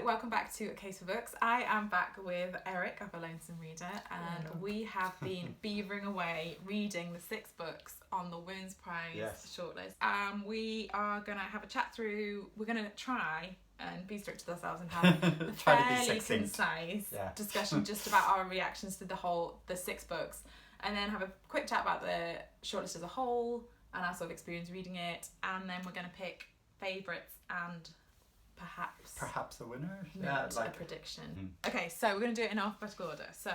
welcome back to A Case for Books. I am back with Eric of A Lonesome Reader, and we have been beavering away reading the 6 books on the Women's Prize shortlist. We are going to have a chat through, we're going to try and be strict with ourselves and have a fairly concise discussion just about our reactions to the 6 books, and then have a quick chat about the shortlist as a whole and our sort of experience reading it, and then we're going to pick favourites and perhaps a winner, a prediction. Okay, so we're going to do it in alphabetical order. So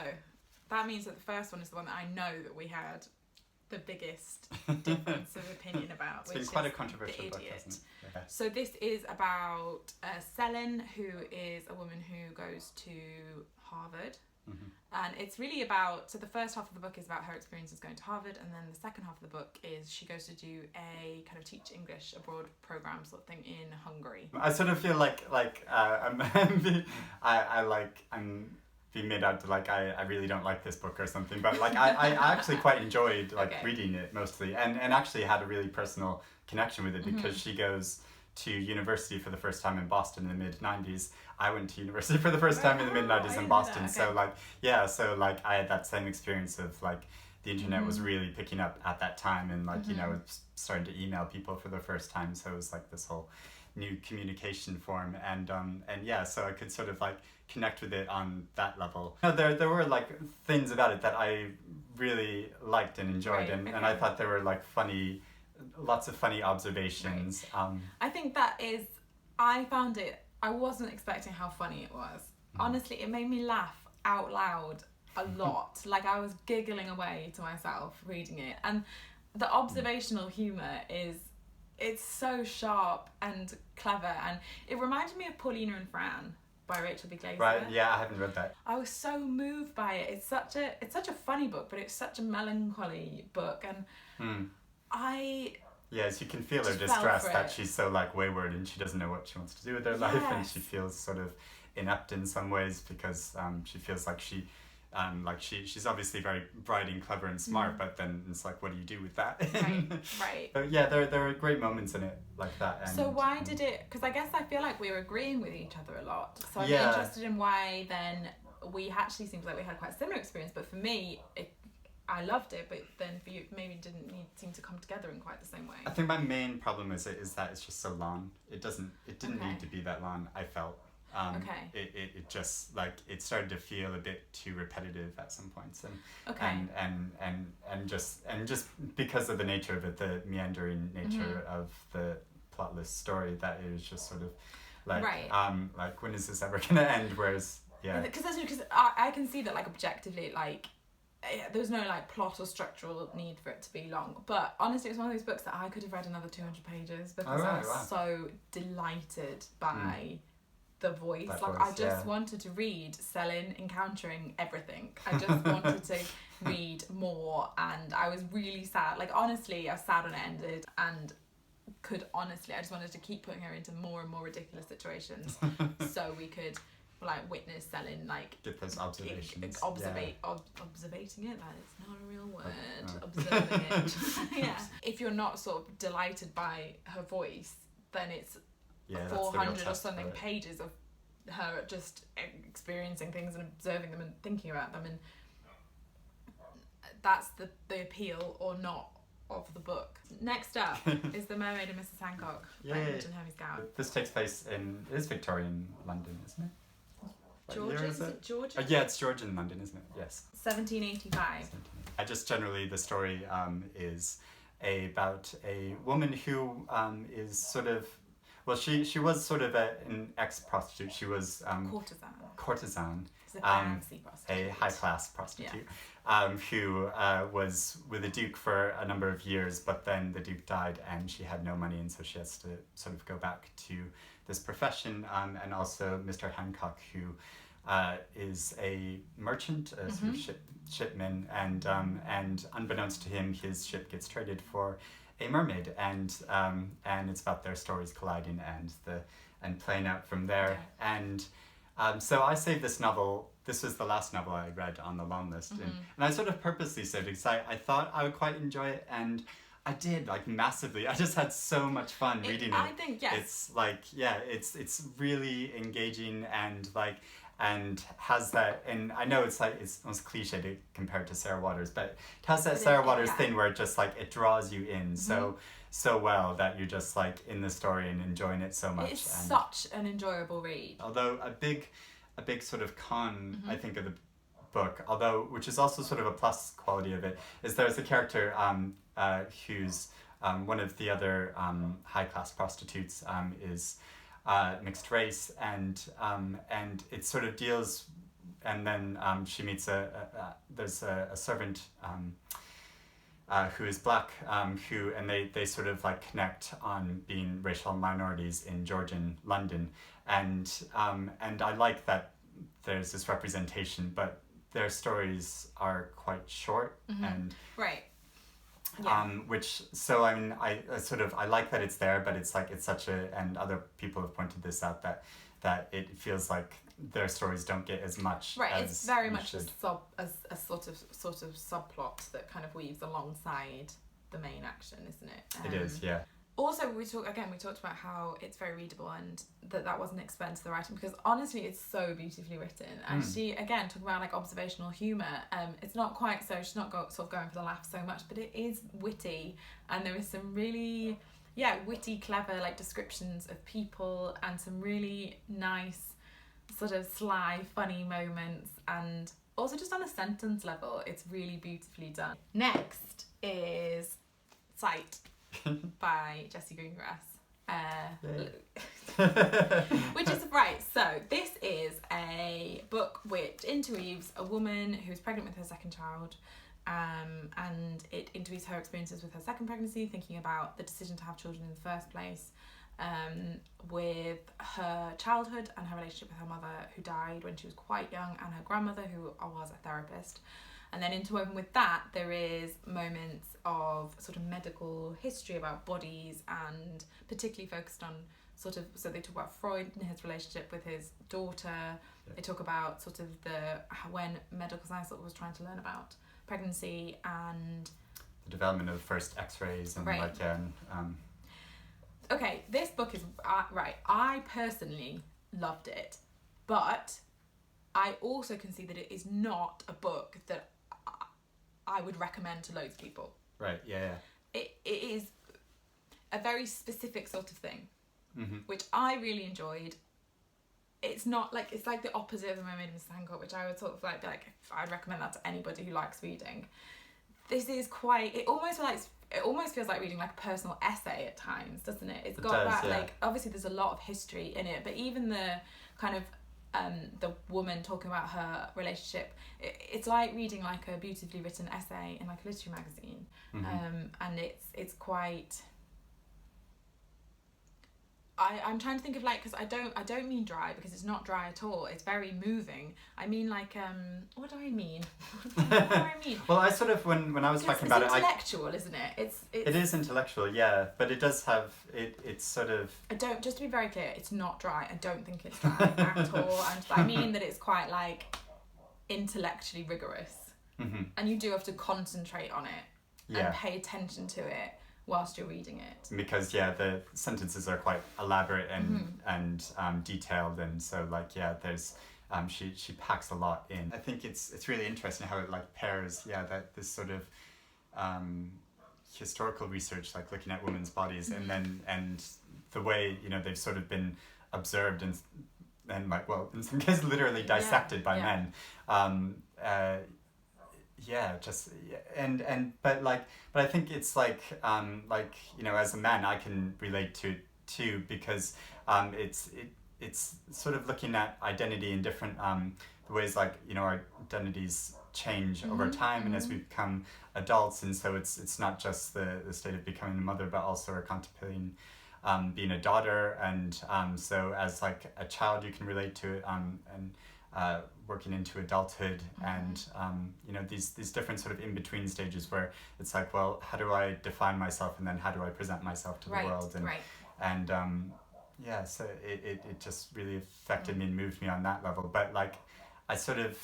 that means that the first one is the one that I know that we had the biggest difference of opinion about. It's been quite a controversial book, hasn't it? Yeah. So this is about Sellin, who is a woman who goes to Harvard. And it's really about, so the first half of the book is about her experiences going to Harvard, and then the second half of the book is she goes to do a kind of teach English abroad program sort of thing in Hungary. I sort of feel I'm being made out to I really don't like this book or something, but I actually quite enjoyed reading it mostly, and actually had a really personal connection with it because she goes to university for the first time in Boston in the mid-90s. I went to university for the first time in the mid-90s in Boston. So I had that same experience of the internet was really picking up at that time, and starting to email people for the first time. So it was this whole new communication form, and so I could sort of connect with it on that level. There were things about it that I really liked and enjoyed, and I thought there were lots of funny observations. I think I wasn't expecting how funny it was. Honestly, it made me laugh out loud a lot. I was giggling away to myself reading it. And the observational humour it's so sharp and clever, and it reminded me of Paulina and Fran by Rachel B. Glaser. Right, yeah, I haven't read that. I was so moved by it. It's such a funny book, but it's such a melancholy book, and Yes, you can feel her distress that she's so wayward and she doesn't know what she wants to do with her life, and she feels sort of inept in some ways because she feels she's obviously very bright and clever and smart, but then it's what do you do with that? Right. But yeah, there are great moments in it like that. And, so why did it? Because I guess I feel like we were agreeing with each other a lot. So I'm interested in why then we actually seems like we had quite a similar experience. But for me, I loved it, but then for you, maybe didn't seem to come together in quite the same way. I think my main problem is that it's just so long. It didn't need to be that long, I felt. It just it started to feel a bit too repetitive at some points, and just because of the nature of it, the meandering nature of the plotless story, that it was just sort of when is this ever gonna end? Whereas because I can see that objectively there's no plot or structural need for it to be long, but honestly it's one of those books that I could have read another 200 pages because I was so delighted by the voice. I just wanted to read Sellin encountering everything. I just wanted to read more, and I was really sad. Honestly, I was sad when it ended, and I just wanted to keep putting her into more and more ridiculous situations so we could witness Sellin get those observations, observating it. That is not a real word. Observing it. If you're not sort of delighted by her voice, then it's 400 or something pages of her just experiencing things and observing them and thinking about them, and that's the appeal or not of the book. Next up is The Mermaid and Mrs. Hancock by Imogen Hermes Gowar. This takes place in Victorian London, isn't it? Georgia? Is it Georgia? Yeah, it's Georgian London, isn't it? Yes. 1785. Just generally the story is about a woman who is sort of, she was sort of an ex-prostitute. She was courtesan. A high-class prostitute, who was with the Duke for a number of years, but then the Duke died and she had no money, and so she has to sort of go back to this profession, and also Mr. Hancock, who is a merchant, a sort of shipman, and unbeknownst to him, his ship gets traded for a mermaid, and it's about their stories colliding and playing out from there. And so I saved this novel. This was the last novel I read on the long list, and I sort of purposely saved it because I thought I would quite enjoy it, and I did, like, massively. I just had so much fun reading it. I think, yes. It's like, yeah, it's really engaging and like, and has that, and I know it's like, it's almost cliche to compare it to Sarah Waters, but it has that Sarah Waters thing where it just like, it draws you in so well that you're just like in the story and enjoying it so much. It's such an enjoyable read. Although a big sort of con, I think, of the book, although, which is also sort of a plus quality of it, is there's a character who's one of the other high-class prostitutes is mixed race, and it sort of deals, and then she meets there's a servant who is black, and they sort of like connect on being racial minorities in Georgian London, and I like that there's this representation, but their stories are quite short and right. Yeah. Which, so I mean, I like that it's there, but it's like, it's such a, and other people have pointed this out, that it feels like their stories don't get as much. Right, as it's very much should. a sort of subplot that kind of weaves alongside the main action, isn't it? It is, yeah. Also, we talked about how it's very readable and that wasn't expensive to the writing, because honestly it's so beautifully written, and she, again, talking about like observational humour, it's not quite so, she's not sort of going for the laugh so much, but it is witty, and there is some really witty, clever like descriptions of people, and some really nice sort of sly, funny moments, and also just on a sentence level it's really beautifully done. Next is Sight by Jessie Greengrass, which is right. So this is a book which interweaves a woman who's pregnant with her second child, and it interweaves her experiences with her second pregnancy, thinking about the decision to have children in the first place, with her childhood and her relationship with her mother, who died when she was quite young, and her grandmother, who was a therapist. And then interwoven with that, there is moments of sort of medical history about bodies, and particularly focused on sort of, so they talk about Freud and his relationship with his daughter. Yeah. They talk about sort of when medical science was trying to learn about pregnancy and the development of the first X-rays and right. Okay, this book is right. I personally loved it, but I also can see that it is not a book that I would recommend to loads of people. Right, yeah. It is a very specific sort of thing, which I really enjoyed. It's not like, it's like the opposite of the Mermaid and Mr. Hancock, which I would sort of like I'd recommend that to anybody who likes reading. This is quite, it almost feels like reading like a personal essay at times, doesn't it? It does, that, yeah. Like, obviously there's a lot of history in it, but even the kind of the woman talking about her relationship, it's like reading like a beautifully written essay in like a literary magazine, and it's quite. I'm trying to think of like, because I don't mean dry, because it's not dry at all. It's very moving. I mean like what do I mean? What do I mean? Well, I sort of when I was talking about it, it's intellectual, isn't it? It is intellectual, yeah, but it does have it's sort of. Just to be very clear, it's not dry. I don't think it's dry at all. I mean that it's quite like intellectually rigorous, and you do have to concentrate on it and pay attention to it whilst you're reading it, because the sentences are quite elaborate and detailed, and so like there's she packs a lot in. I think it's really interesting how it like pairs that this sort of historical research, like looking at women's bodies, and the way they've sort of been observed and like, well, in some cases literally dissected by men. But I think it's like as a man I can relate to it too, because it's sort of looking at identity in different ways, like our identities change over time and as we become adults, and so it's not just the state of becoming a mother, but also we're contemplating being a daughter, and so as like a child you can relate to it, and working into adulthood, and these different sort of in-between stages where it's like, well, how do I define myself, and then how do I present myself to the world, and so it just really affected me and moved me on that level. But like I sort of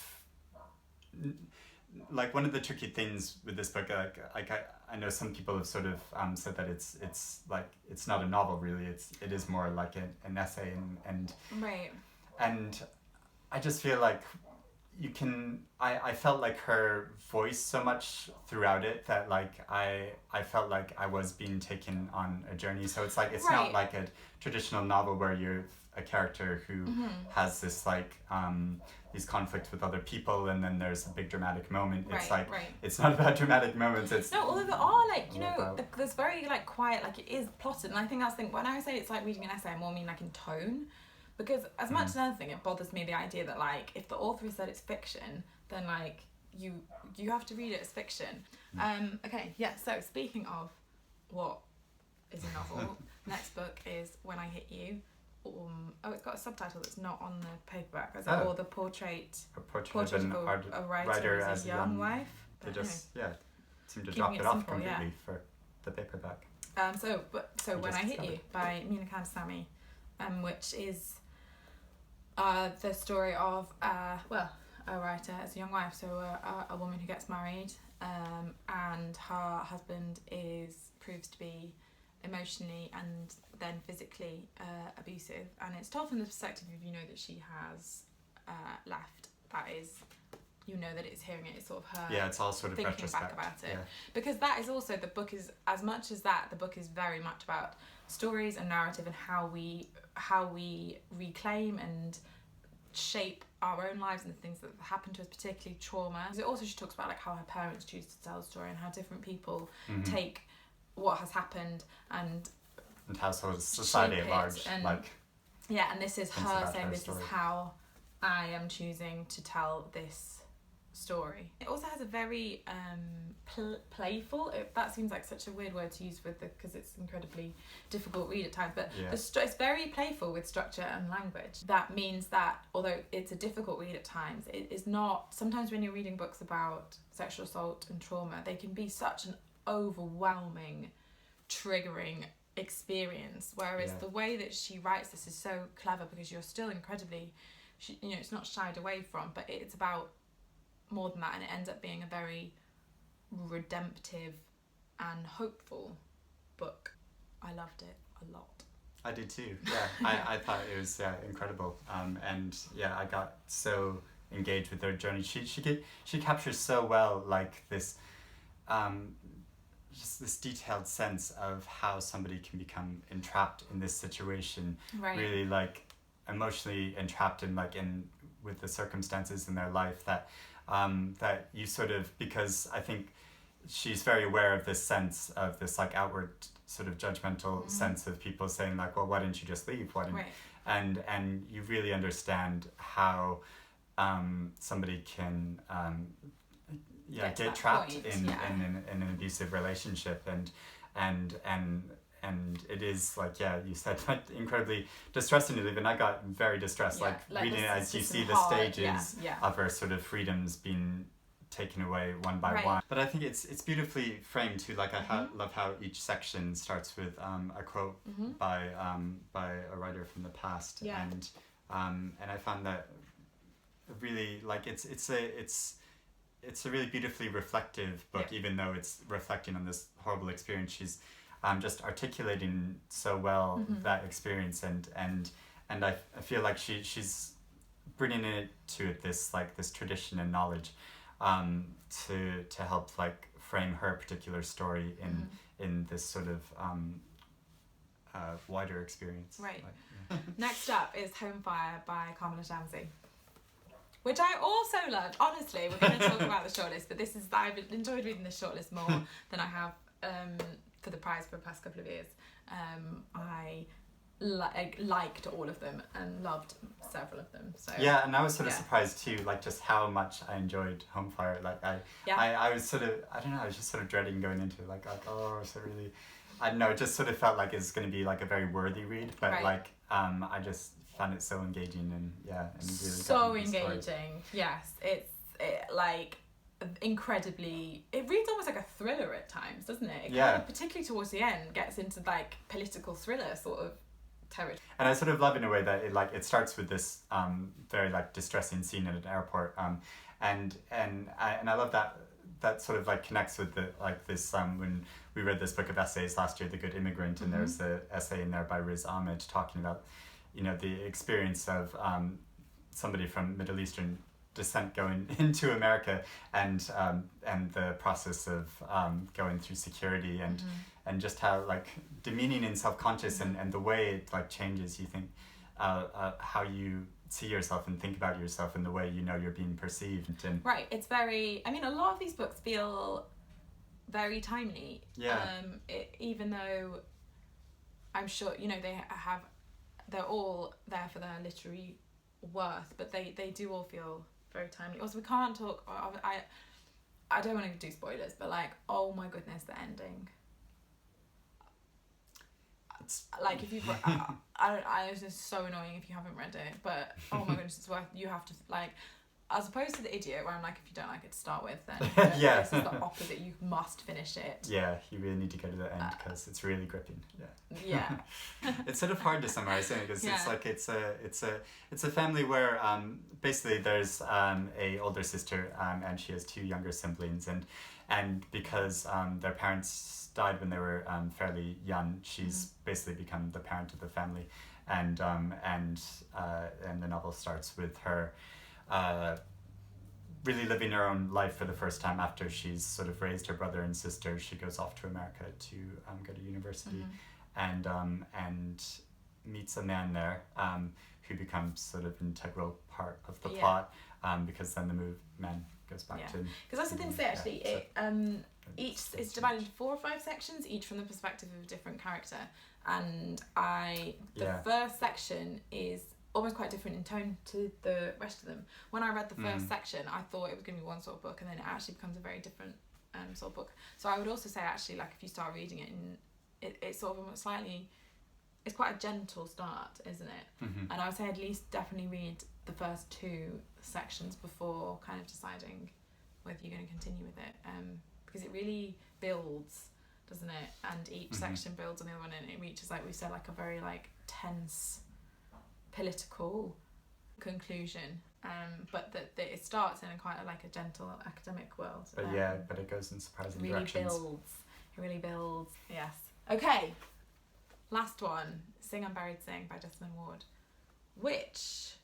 like one of the tricky things with this book, like I know some people have sort of said that it's like it's not a novel really. It is more like an essay and right. And I just feel like you can. I felt like her voice so much throughout it that like I felt like I was being taken on a journey. So it's like it's not like a traditional novel where you're a character who has this like these conflicts with other people and then there's a big dramatic moment. It's like it's not about dramatic moments. It's although there are like there's very like quiet, like it is plotted, and I think when I say it's like reading an essay, I more mean like in tone, because as much as anything, it bothers me the idea that like if the author has said it's fiction, then like you have to read it as fiction. Okay, yeah. So speaking of what is a novel, next book is When I Hit You. It's got a subtitle that's not on the paperback. Or the portrait of a writer as a young wife. They just seem to drop it off completely for the paperback. So When I Hit You by Meena Kandasamy, which is the story of a writer as a young wife. So a woman who gets married, and her husband proves to be emotionally and then physically abusive, and it's told from the perspective of that she has left. That is, that it's hearing it. It's sort of her. Yeah, it's all sort of thinking back about it, because that is also the book is as much as that. The book is very much about stories and narrative and how we reclaim and shape our own lives and the things that happen to us, particularly trauma. Also, she talks about like how her parents choose to tell the story and how different people take what has happened and how sort of society at large and this is her saying this is how I am choosing to tell this story. It also has a very playful, that seems like such a weird word to use because it's incredibly difficult read at times, but it's very playful with structure and language. That means that although it's a difficult read at times, it is not, sometimes when you're reading books about sexual assault and trauma, they can be such an overwhelming, triggering experience, whereas the way that she writes this is so clever, because you're still incredibly, it's not shied away from, but it's about more than that, and it ends up being a very redemptive and hopeful book. I loved it a lot. I did too. I thought it was incredible, and I got so engaged with her journey. She captures so well like this just this detailed sense of how somebody can become entrapped in this situation, really like emotionally entrapped in with the circumstances in their life that you sort of, because I think she's very aware of this sense of this like outward sort of judgmental sense of people saying like, well, why didn't you just leave? And you really understand how somebody can get trapped in an abusive relationship, and it is like you said, like incredibly distressing to live, and I got very distressed like reading it as you see the stages of her sort of freedoms being taken away one by one. But I think it's beautifully framed too. Like I love how each section starts with a quote by a writer from the past, and I found that really like it's a really beautifully reflective book, even though it's reflecting on this horrible experience. She's just articulating so well that experience, and I feel like she's bringing it to this tradition and knowledge to help like frame her particular story in this sort of wider experience. Next up is Home Fire by Kamila, Shamsie, which I also loved. Honestly, we're going to talk about the shortlist, but I've enjoyed reading the shortlist more than I have for the prize for the past couple of years. I liked all of them and loved several of them. So and I was sort of surprised too, like just how much I enjoyed Home Fire. Like I was sort of, I don't know, I was just sort of dreading going into it, like oh, so really, I don't know, it just sort of felt like it's going to be like a very worthy read, but I just found it so engaging and really so engaging. Yes, it's like incredibly, it reads almost like a thriller at times, doesn't it? It kind of, particularly towards the end, gets into like political thriller sort of territory. And I sort of love in a way that it starts with this very like distressing scene at an airport, and I love that sort of like connects with the like this when we read this book of essays last year, The Good Immigrant, and there's an essay in there by Riz Ahmed talking about, you know, the experience of somebody from Middle Eastern descent going into America, and the process of going through security, and just how like demeaning and self-conscious and the way it like changes, you think, how you see yourself and think about yourself and the way you know you're being perceived. And right, it's very, I mean, a lot of these books feel very timely. Even though I'm sure, you know, they're all there for their literary worth, but they do all feel very timely. Also, we can't talk, I don't want to do spoilers, but like, oh my goodness, the ending. Like, if you've it's just so annoying if you haven't read it, but oh my goodness, it's worth, you have to, like, as opposed to The Idiot, where I'm like, if you don't like it to start with, then this is the opposite, you must finish it. Yeah, you really need to go to the end because it's really gripping. Yeah. It's sort of hard to summarize it because it's like it's a family where basically there's a older sister and she has two younger siblings, and because their parents died when they were fairly young, she's basically become the parent of the family, and the novel starts with her really living her own life for the first time after she's sort of raised her brother and sister. She goes off to America to go to university, and meets a man there who becomes sort of integral part of the plot, because then the man goes back to... Because that's the thing to say, actually, each is divided into 4 or 5 sections, each from the perspective of a different character, and the first section is almost quite different in tone to the rest of them. When I read the first section, I thought it was going to be one sort of book, and then it actually becomes a very different sort of book. So I would also say, actually, like, if you start reading it, it's sort of a slightly, it's quite a gentle start, isn't it? And I would say at least definitely read the first 2 sections before kind of deciding whether you're going to continue with it, because it really builds, doesn't it? And each section builds on the other one, and it reaches, like we said, like a very like tense political conclusion, but that it starts in quite a gentle academic world, but but it goes in surprising directions. It really builds. Yes. Okay, last one, Sing Unburied Sing by Jesmyn Ward, which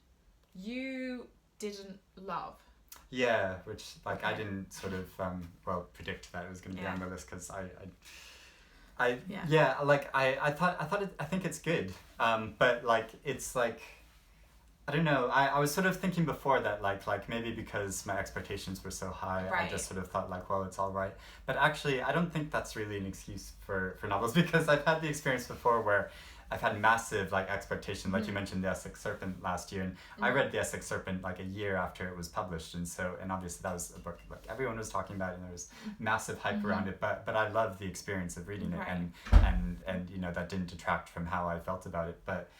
you didn't love. Yeah, which like I didn't sort of predict that it was going to be on the list, because I think it's good, but like it's like, I don't know, I was sort of thinking before that like maybe because my expectations were so high, I just sort of thought like, well, it's all right, but actually I don't think that's really an excuse for novels, because I've had the experience before where I've had massive like expectation, like you mentioned the Essex Serpent last year, and I read the Essex Serpent like a year after it was published, and obviously that was a book like everyone was talking about, and there was massive hype around it, but I loved the experience of reading it, and you know, that didn't detract from how I felt about it. But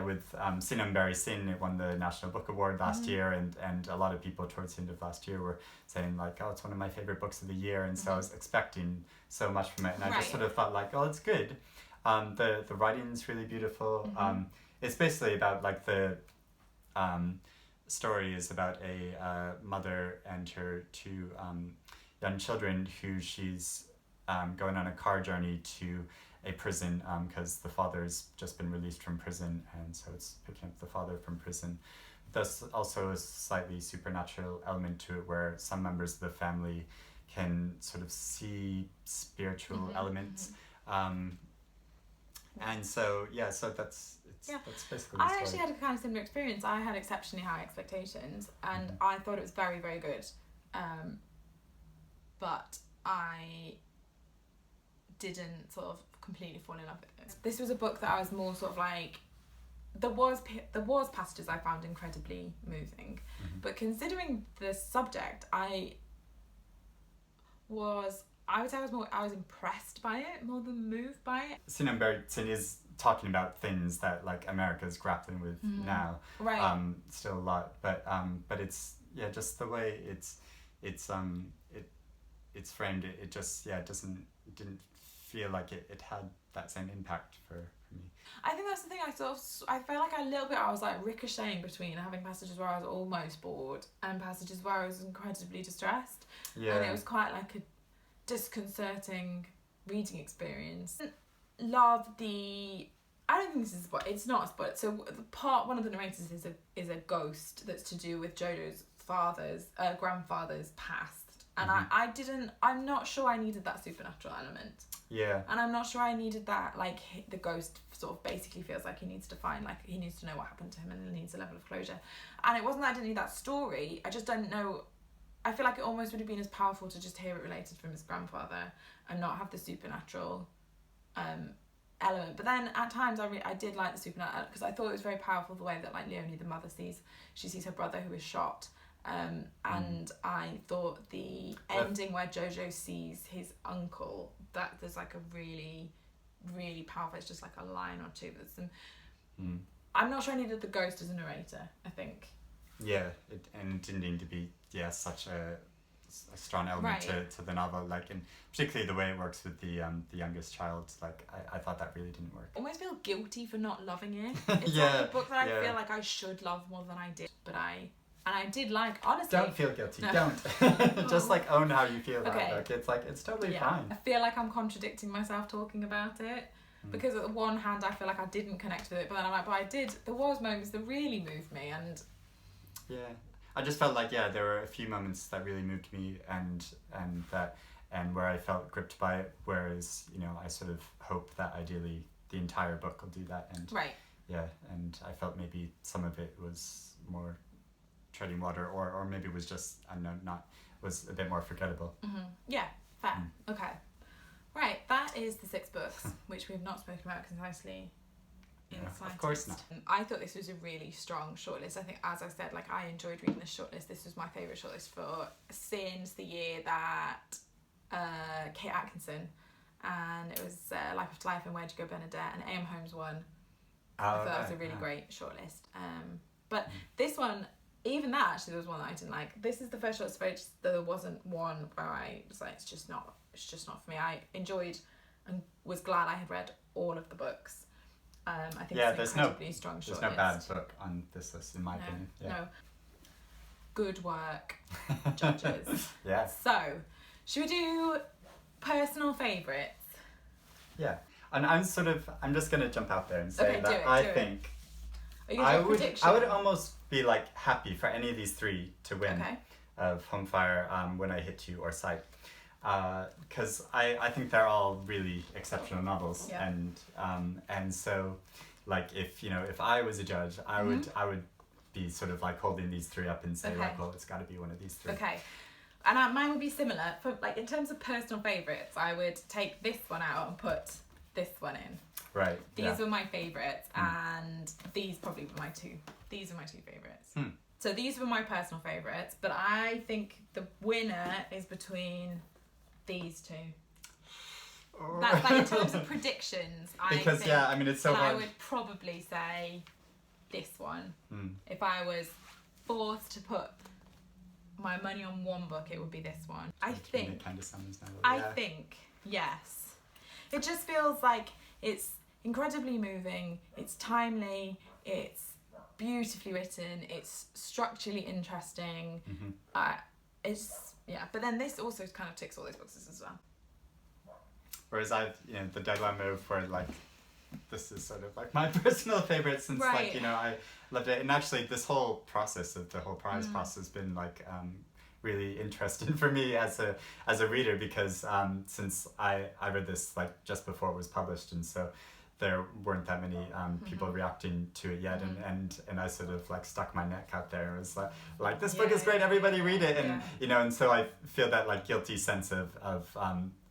with Sing Unburied Sing, it won the National Book Award last year, and a lot of people towards the end of last year were saying like, oh, it's one of my favorite books of the year, and so I was expecting so much from it, and I just sort of thought like, oh, it's good. The writing's really beautiful. It's basically about like the story is about a mother and her 2 young children who she's going on a car journey to a prison, because the father's just been released from prison, and so it's picking up the father from prison. There's also a slightly supernatural element to it, where some members of the family can sort of see spiritual elements. And so that's basically the story. I actually had a kind of similar experience. I had exceptionally high expectations, and I thought it was very, very good, but I didn't sort of completely fall in love with it. This was a book that I was more sort of like, there was passages I found incredibly moving, but considering the subject, I would say I was impressed by it more than moved by it. Sing Unburied Sing is talking about things that like America's grappling with now, still a lot, but it's just the way it's framed. It just didn't feel like it had that same impact for for me. I think that's the thing. I felt like I was like ricocheting between having passages where I was almost bored and passages where I was incredibly distressed. Yeah. And it was quite like a disconcerting reading experience. Love the... I don't think this is a spoiler. It's not a spoiler. So one of the narrators is a ghost that's to do with Jojo's grandfather's past. And I'm not sure I needed that supernatural element. Yeah. And I'm not sure I needed that, like, the ghost sort of basically feels like he needs to he needs to know what happened to him and he needs a level of closure. And it wasn't that I didn't need that story, I just don't know, I feel like it almost would have been as powerful to just hear it related from his grandfather and not have the supernatural element. But then at times I did like the supernatural, because I thought it was very powerful the way that, like, Leonie, the mother, sees her brother who is shot. And I thought the ending where Jojo sees his uncle, that there's like a really, really powerful, it's just like a line or two. There's some, I'm not sure I needed the ghost as a narrator, I think. Yeah, it didn't need to be such a strong element to the novel, like, and particularly the way it works with the youngest child. Like, I thought that really didn't work. I almost feel guilty for not loving it. It's like a book that I feel like I should love more than I did, but I did like, honestly... Don't feel guilty, don't. Just, like, own how you feel about it. It's, like, it's totally fine. I feel like I'm contradicting myself talking about it, because at the one hand I feel like I didn't connect with it, but then I'm like, but I did. There was moments that really moved me, and... Yeah. I just felt like, there were a few moments that really moved me and where I felt gripped by it, whereas, I sort of hope that ideally the entire book will do that. And yeah, and I felt maybe some of it was more... treading water, or maybe it was just, I don't know, was a bit more forgettable. Yeah, fair. Okay. Right, that is the 6 books, which we have not spoken about concisely in the slightest. Of course not. I thought this was a really strong shortlist. I think, as I said, like, I enjoyed reading this shortlist. This was my favourite shortlist since the year that Kate Atkinson, and it was Life After Life and Where'd You Go, Bernadette, and A.M. Holmes won. I thought that was a really great shortlist. But this one... Even that, actually, there was one that I didn't like. This is the first short story. There wasn't one where I was like, it's just not for me. I enjoyed and was glad I had read all of the books. I think it's an incredibly strong short list. There's no bad book on this list, in my opinion. Yeah. No. Good work, judges. Yeah. So, should we do personal favourites? Yeah. And I'm just going to jump out there and say I think... I would almost be like happy for any of these 3 to win of Home Fire, When I Hit You, or Sight, because I think they're all really exceptional novels, and so, like, if I was a judge, I would be sort of like holding these 3 up and say, like, well, it's got to be one of these 3. Okay. And mine would be similar. For, like, in terms of personal favourites, I would take this one out and put this one in. Right. These were my favourites, and these probably were my 2. These are my 2 favourites. So these were my personal favourites, but I think the winner is between these 2. That's, like, in terms of predictions. It's so hard. I would probably say this one. If I was forced to put my money on one book, it would be this one. I think, yes. It just feels like it's incredibly moving, it's timely, it's beautifully written, it's structurally interesting. But then this also kind of ticks all those boxes as well. Whereas the Deadline Move, where, like, this is sort of like my personal favourite since like, I loved it. And actually this whole process of the whole prize process has been like really interesting for me as a reader, because since I read this like just before it was published, and so there weren't that many people reacting to it yet, and I sort of like stuck my neck out there and was like this book is great, everybody read it, and and so I feel that like guilty sense of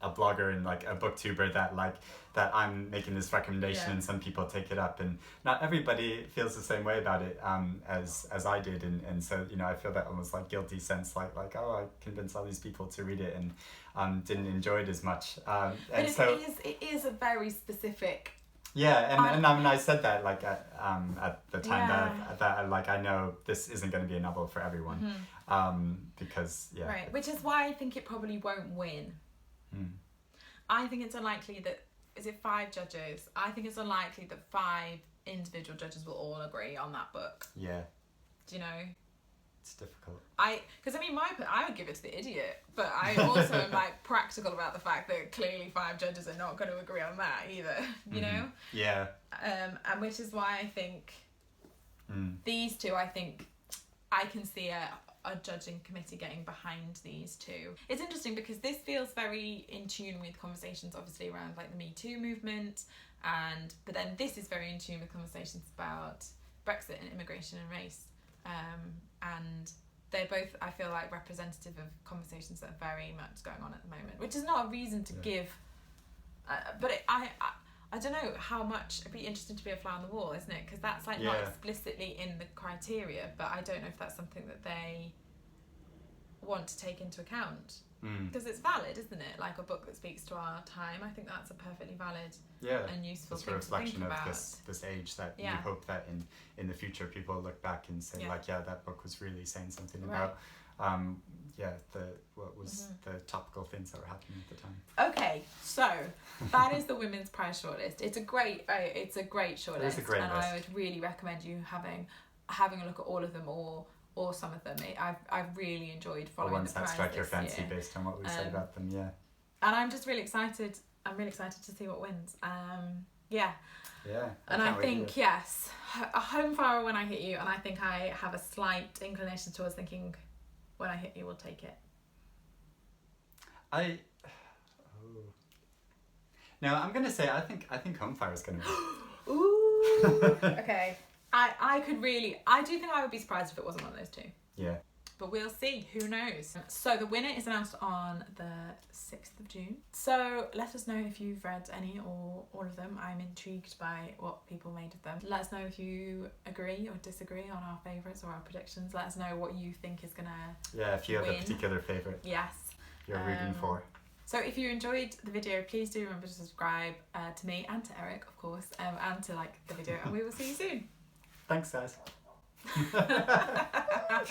a blogger and like a booktuber that I'm making this recommendation and some people take it up, and not everybody feels the same way about it as I did, and so I feel that almost like guilty sense like oh, I convinced all these people to read it and didn't enjoy it as much, but it is a very specific. Yeah, and I mean, I said that like at the time that like I know this isn't going to be a novel for everyone, because right, which is why I think it probably won't win. I think it's unlikely that is it 5 judges? I think it's unlikely that 5 individual judges will all agree on that book. Yeah. Do you know? It's difficult. Because I mean, I would give it to the idiot, but I also am like practical about the fact that clearly 5 judges are not going to agree on that either. You know? Yeah. And which is why I think these 2. I think I can see a judging committee getting behind these 2. It's interesting because this feels very in tune with conversations, obviously around like the Me Too movement, but then this is very in tune with conversations about Brexit and immigration and race. And they're both, I feel like, representative of conversations that are very much going on at the moment, which is not a reason to give. But I don't know how much. It'd be interesting to be a fly on the wall, isn't it? Because that's like not explicitly in the criteria, but I don't know if that's something that they want to take into account. Because it's valid, isn't it? Like a book that speaks to our time. I think that's a perfectly valid and useful thing to think about. It's a reflection of this age that you hope that in the future people look back and say like, yeah, that book was really saying something about the topical things that were happening at the time. Okay, so that is the Women's Prize shortlist. It's a great shortlist. It's a great list. I would really recommend you having a look at all of them or some of them. I've really enjoyed following the prize. The ones that strike your fancy based on what we said about them, yeah. And I'm just really excited. I'm really excited to see what wins. Yeah. And I think, yes, a home fire when I hit you, and I think I have a slight inclination towards thinking when I hit you, we'll take it. No, I'm gonna say I think home fire is gonna win. Ooh. Okay. I do think I would be surprised if it wasn't one of those 2. Yeah. But we'll see. Who knows? So the winner is announced on the 6th of June. So let us know if you've read any or all of them. I'm intrigued by what people made of them. Let us know if you agree or disagree on our favourites or our predictions. Let us know what you think is going to if you have a particular favourite. Yes. You're rooting for. So if you enjoyed the video, please do remember to subscribe to me and to Eric, of course, and to like the video. And we will see you soon. Thanks, guys.